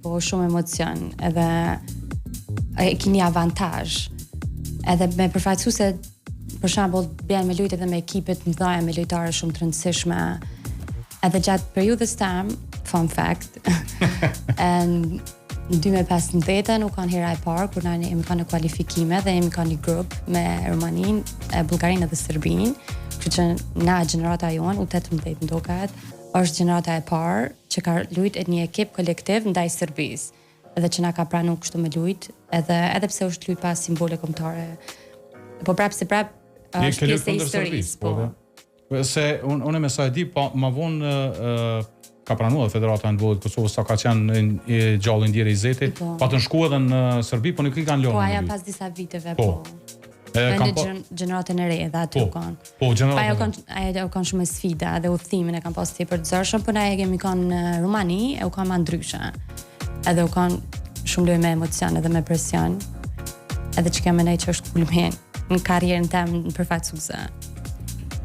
po shumë emocion, edhe e keni avantazh. Edhe me përfaqësu se për shembull bjen me lujt edhe me ekipe të mëdha, me lojtarë shumë të rëndësishme. Edhe gjatë periudhës tam, fun fact, në 2015 u kanë hera e parë kur na jemi kanë kualifikime dhe jemi kanë një grup me Rumaninë, Bullgarinë dhe Serbinë, kështu që na gjenerata jon U18 ndokat, është gjenerata e parë që ka luajtur një ekip kolektiv ndaj Serbisë, edhe që na ka pranuar kështu me lujt, edhe pse është lujt pas simbole kombëtare. Po prapë është pjesë e historisë, po. Se unë me sa e di, po ma vonë ka pranuar Federata e Handbollit Kosovës sa ka qenë gjallë ndjerë i Zeti, pa të shku edhe në Serbi, po nuk i kanë lënë. Po aja pas disa viteve, po. Në gjeneratën e re edhe aty u kanë. Po, gjeneratën. Ajo kanë shumë sfida dhe udhëtimin e kanë pas tepër të zërshëm, po na e kemi kanë në Rumani, e u kanë më ndryshe. Edhe u kanë shumë lojë me emocion edhe me presion. Edhe që kemë ne që është kulmin në karrierën time në përfaqësuese.